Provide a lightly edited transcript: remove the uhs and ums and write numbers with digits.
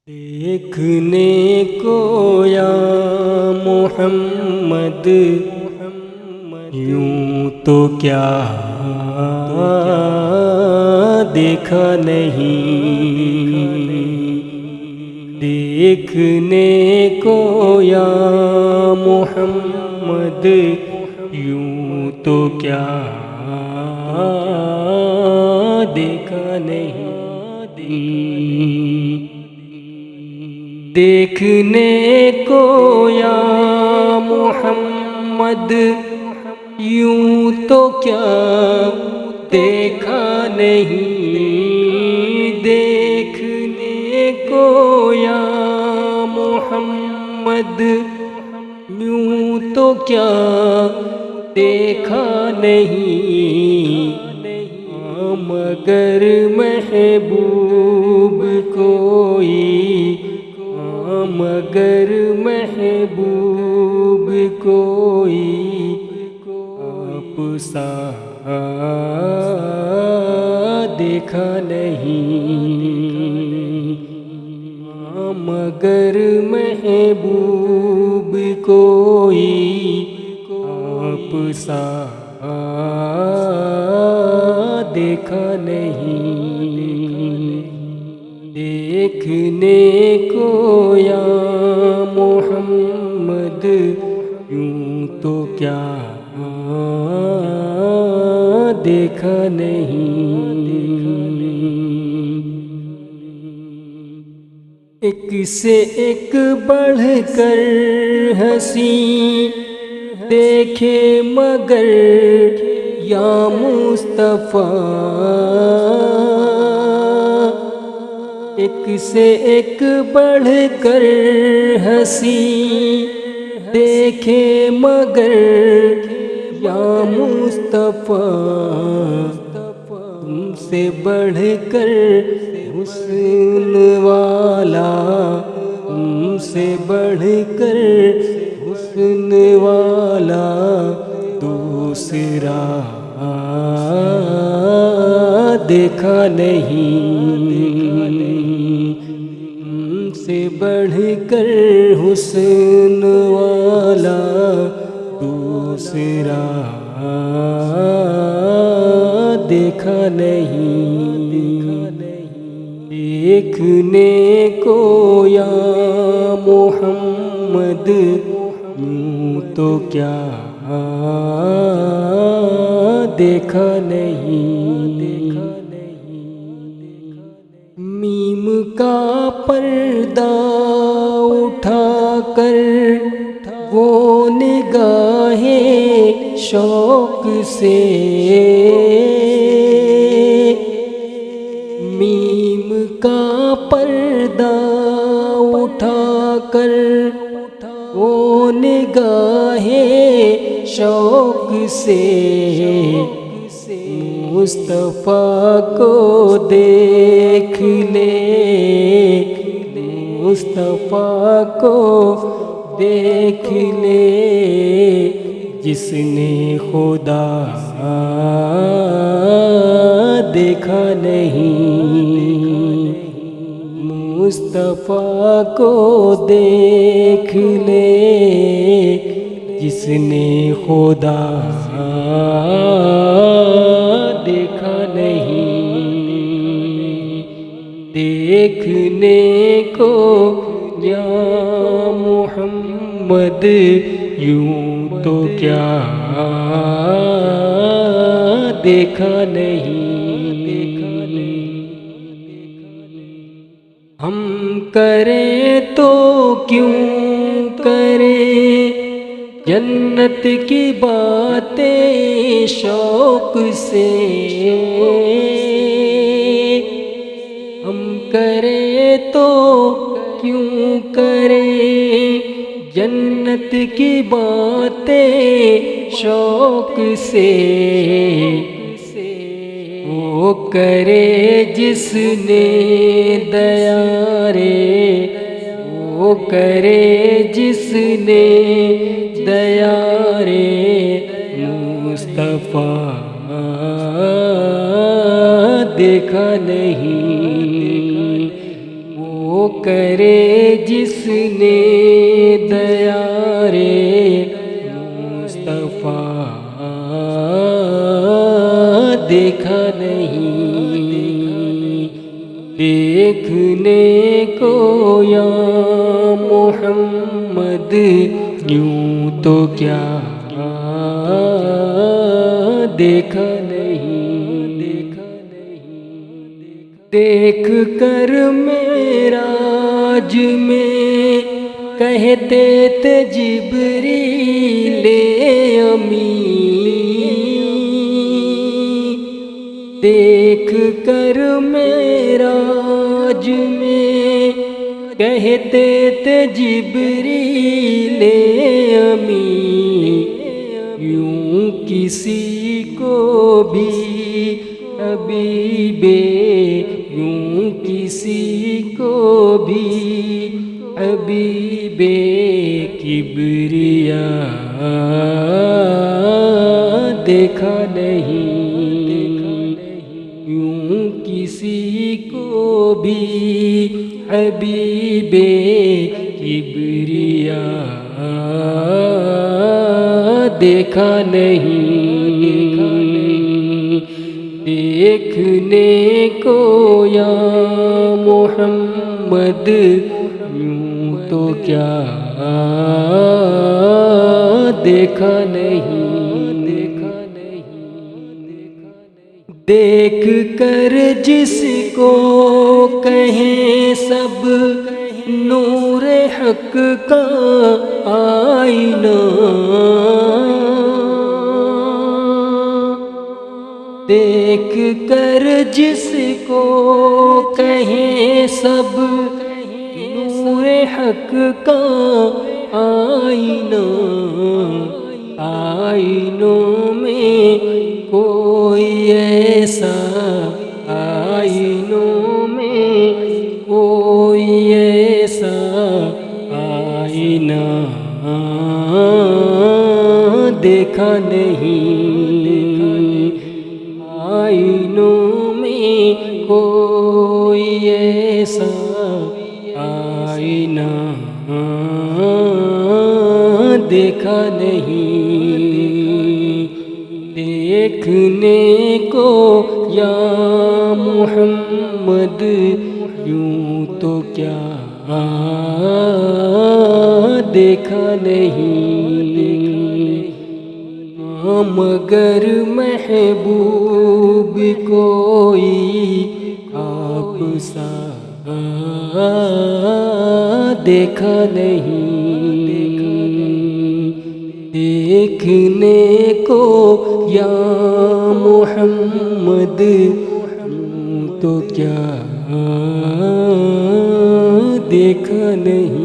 دیکھنے کو یا محمد یوں تو کیا دیکھا نہیں، دیکھنے کو یا محمد یوں تو کیا دیکھا نہیں، دیکھنے کو یا محمد یوں تو کیا دیکھا نہیں، دیکھنے کو یا محمد یوں تو کیا دیکھا نہیں، مگر محبوب کوئی، مگر محبوب کوئی آپ سا دیکھا نہیں، مگر محبوب کوئی آپ سا دیکھا نہیں، دیکھنے کو یا محمد یوں تو کیا دیکھا نہیں، ایک سے ایک بڑھ کر ہنسی دیکھے مگر یا مصطفیٰ، ایک سے ایک بڑھ کر ہنسی دیکھے مگر یا مصطفیٰ، تم سے بڑھ کر حسن والا، تم سے بڑھ کر حسن والا دوسرا دیکھا نہیں، تم سے بڑھ کر حسن والا دوسرا دیکھا نہیں، دیکھنے کو یا محمد یوں تو کیا دیکھا نہیں، میم کا پردہ اٹھا کر وہ نگاہیں شوق سے، میم کا پردہ اٹھا کر وہ نگاہیں شوق سے مصطفیٰ کو دیکھ لے، مصطفیٰ کو دیکھ لے جس نے خدا دیکھا نہیں، مصطفیٰ کو دیکھ لے جس نے خدا دیکھا نہیں، دیکھنے کو یا محمد یوں تو کیا دیکھا نہیں، ہم کریں تو کیوں کریں جنت کی باتیں شوق سے، ہم کریں تو کیوں کریں جنت کی باتیں شوق سے، وہ کرے جس نے دیا رے، وہ کرے جس نے دیا رے مصطفیٰ دیکھا نہیں، وہ کرے جس نے دیا رے مصطفیٰ دیکھا نہیں دیکھنے کو یا محمد یوں تو کیا دیکھا نہیں دیکھ کر معراج میں کہتے تھے جبریل امین دیکھ کر معراج میں کہتے تھے جبریل امین یوں کسی کو بھی حبیبے یوں کسی کو بھی حبیبے کبریا دیکھا نہیں یوں کسی کو بھی حبیبے کبریا دیکھا نہیں دیکھنے کو یا محمد یوں تو کیا دیکھا نہیں دیکھ کر جس کو کہیں سب نور حق کا آئینہ دیکھ کر جس کو کہیں سب نور حق کا آئینہ آئینوں میں کوئی ایسا آئینوں میں کوئی ایسا آئینہ دیکھا نہیں آئینوں میں کوئی ایسا آئینہ دیکھا نہیں دیکھنے کو یا محمد یوں تو کیا دیکھا نہیں مگر محبوب کوئی آپ سا دیکھا نہیں دیکھنے کو یا محمد تو کیا دیکھا نہیں